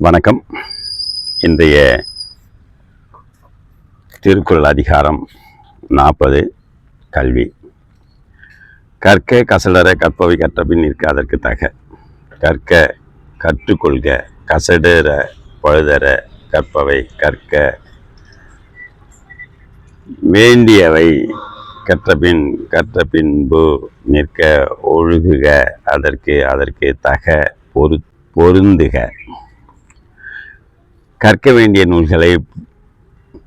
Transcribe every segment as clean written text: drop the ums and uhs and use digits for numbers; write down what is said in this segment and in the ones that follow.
வணக்கம். இன்றைய திருக்குறள் அதிகாரம் 40 கல்வி. கற்க கசடர கற்பவை கற்றபின் நிற்க அதற்கு தக. கற்க கற்றுக்கொள்க கசடர பழுதர கற்பவை கற்க வேண்டியவை கற்ற பின்பு நிற்க ஒழுகுக அதற்கு தக பொருந்துக. கற்க வேண்டிய நூல்களை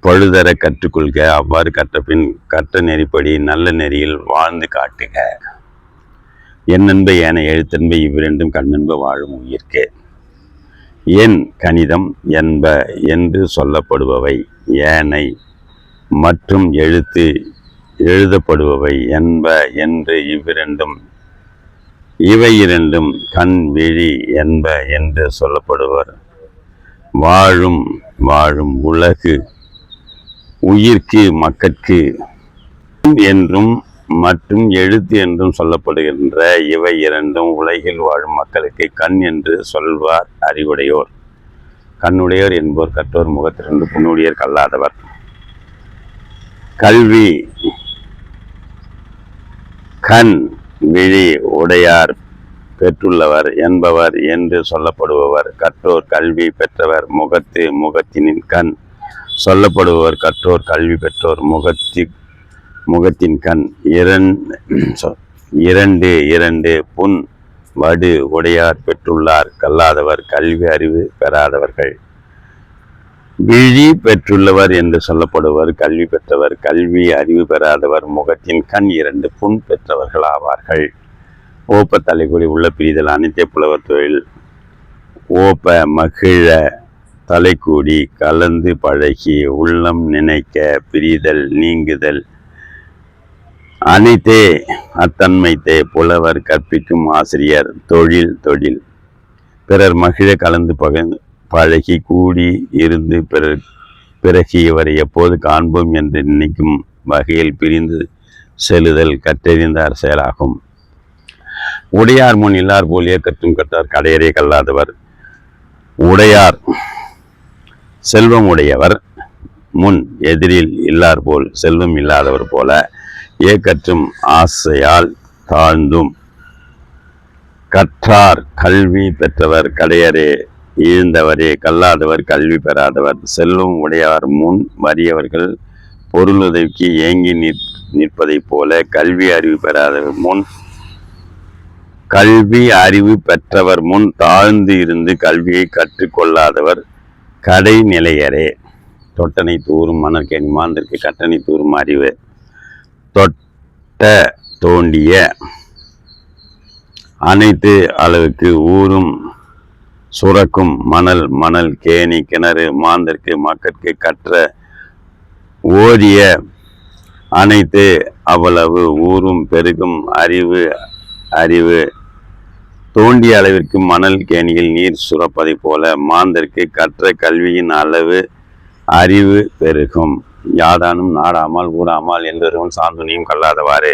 பழுதர கற்றுக்கொள்க, அவ்வாறு கற்றபின் கற்ற நெறிப்படி நல்ல நெறியில் வாழ்ந்து காட்டுக. எண்ணென்ப ஏன எழுத்தென்ப இவ்விரண்டும் கண்ணென்ப வாழும் உயிர்க்கே. எண் கணிதம் என்ப என்று சொல்லப்படுபவை, ஏனை மற்றும் எழுத்து எழுதப்படுபவை என்ப என்று இவை இரண்டும் கண் விழி என்ப என்று சொல்லப்படுவர். வாழும் உலகு உயிர்க்கு மக்கட்கு என்றும் மற்றும் எழுத்து என்றும் சொல்லப்படுகின்ற இவை இரண்டும் உலகில் வாழும் மக்களுக்கு கண் என்று சொல்வார் அறிவுடையோர். கண்ணுடையோர் என்போர் கற்றோர் முகத்திலிருந்து புண்ணுடையர் கல்லாதவர். கல்வி கண் விழி உடையார் பெற்றுள்ளவர் என்பவர் என்று சொல்லப்படுபவர். கற்றோர் கல்வி பெற்றவர் முகத்தின் கண் சொல்லப்படுபவர். கற்றோர் கல்வி பெற்றோர் முகத்தின் கண். இரண்டு புண் வடு உடையார் பெற்றுள்ளார் கல்லாதவர் கல்வி அறிவு பெறாதவர்கள். விழி பெற்றுள்ளவர் என்று சொல்லப்படுவர் கல்வி பெற்றவர். கல்வி அறிவு பெறாதவர் முகத்தின் கண் 2 புண் பெற்றவர்கள் ஆவார்கள். ஓப்ப தலைக்குடி உள்ள பிரிதல் அனைத்தே புலவர் தொழில். ஓப்ப மகிழ தலைக்கூடி கலந்து பழகி உள்ளம் நினைக்க பிரிதல் நீங்குதல் அனைத்தே அத்தன்மைத்தே புலவர் கற்பிக்கும் ஆசிரியர் தொழில். பிறர் மகிழ கலந்து பழகி கூடி இருந்து பிறகு இவரை எப்போது காண்போம் என்று நினைக்கும் வகையில் பிரிந்து செல்லுதல் கற்றறிந்தார் செயலாகும். உடையார் முன் இல்லார் போலியே கற்றும் கற்றார் கடையரே கல்லாதவர். உடையார் செல்வம் உடையவர் முன் எதிரில் இல்லார் போல் செல்வம் இல்லாதவர் போல ஏக்கற்றும் ஆசையால் தாழ்ந்தும் கற்றார் கல்வி பெற்றவர் கடையரே இழந்தவரே கல்லாதவர் கல்வி பெறாதவர். செல்வம் உடையார் முன் வறியவர்கள் பொருளுதவிக்கு ஏங்கி நிற்பதைப் போல கல்வி அறிவு பெறாதவர் முன் கல்வி அறிவு பெற்றவர் முன் தாழ்ந்து இருந்து கல்வியை கற்றுக்கொள்ளாதவர் கடைநிலையரே. தொட்டனை தூரும் மணற்கேணி மாந்தற்கு கட்டணை தூரும் அறிவு. தொட்ட தோண்டிய அனைத்து அளவுக்கு ஊரும் சுரக்கும் மணல் கேணி கிணறு மாந்தற்கு மக்கட்கு கற்ற ஓதிய அனைத்து அவ்வளவு ஊரும் பெருகும் அறிவு தோண்டிய அளவிற்கு மணல் கேணியில் நீர் சுரப்பதை போல மாந்தற்கு கற்ற கல்வியின் அளவு அறிவு பெருகும். யாதானும் நாடாமல் ஊராமல் என்றொருவன் சார்ந்துனியும் கல்லாதவாறு.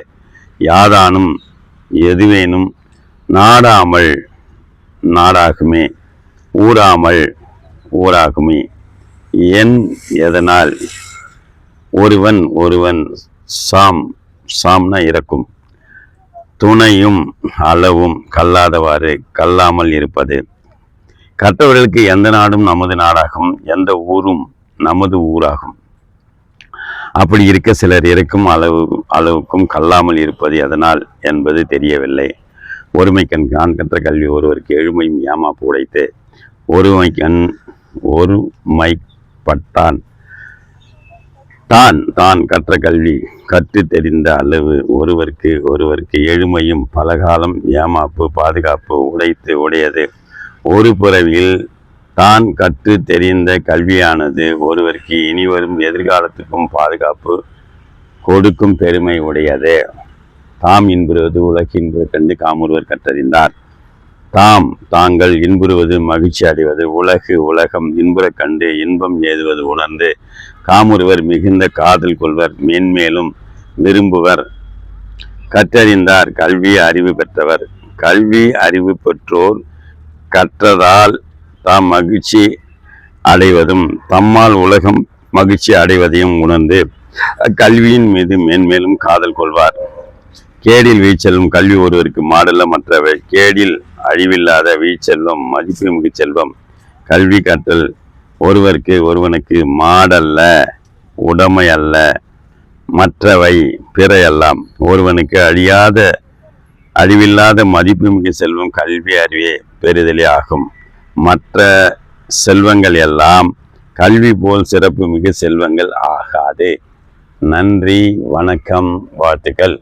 யாதானும் எதுவேனும் நாடாமல் நாடாகுமே ஊராமல் ஊராகுமே. எதனால் ஒருவன் சாம்னா இறக்கும் துணையும் அளவும் கல்லாதவாறு கல்லாமல் இருப்பது. கற்றவர்களுக்கு எந்த நாடும் நமது நாடாகும், எந்த ஊரும் நமது ஊராகும். அப்படி இருக்க சிலர் இறக்கும் அளவுக்கும் கல்லாமல் இருப்பது எதனால் என்பது தெரியவில்லை. ஒருமைக்கண் தான் கற்ற கல்வி ஒருவருக்கு எழுமையும் ஏமாப்பு உடைத்து ஒருமைப்பட்டான் தான் கற்ற கல்வி கற்று தெரிந்த அளவு ஒருவருக்கு எழுமையும் பலகாலம் ஏமாப்பு பாதுகாப்பு உடையது. ஒரு புறவில் தான் கற்று தெரிந்த கல்வியானது ஒருவருக்கு இனிவரும் எதிர்காலத்துக்கும் பாதுகாப்பு கொடுக்கும் பெருமை உடையது. தாம் இன்புறுவது உலகு இன்புற கண்டு காமொருவர் கற்றறிந்தார். தாங்கள் இன்புறுவது மகிழ்ச்சி அடைவது உலகம் இன்புற கண்டு இன்பம் ஏதுவது உணர்ந்து காமொருவர் மிகுந்த காதல் கொள்வர் மேன்மேலும் விரும்புவர். கற்றறிந்தார் கல்வி அறிவு பெற்றவர். கல்வி அறிவு பெற்றோர் கற்றதால் தாம் மகிழ்ச்சி அடைவதும் தம்மால் உலகம் மகிழ்ச்சி அடைவதையும் உணர்ந்து கல்வியின் மீது மேன்மேலும் காதல் கொள்வார். கேடில் வீழ்ச்செல்வம் கல்வி ஒருவருக்கு மாடல்ல மற்றவை. கேடில் அழிவில்லாத வீழ்ச்செல்வம் மதிப்புமிகு செல்வம். கல்வி கற்றல் ஒருவனுக்கு மாடல்ல, உடைமை அல்ல, மற்றவை பிறையெல்லாம். ஒருவனுக்கு அழிவில்லாத மதிப்புமிகு செல்வம் கல்வி அறிவே பெறுதலே ஆகும். மற்ற செல்வங்கள் எல்லாம் கல்வி போல் சிறப்பு மிகு செல்வங்கள் ஆகாது. நன்றி, வணக்கம், வாழ்த்துக்கள்.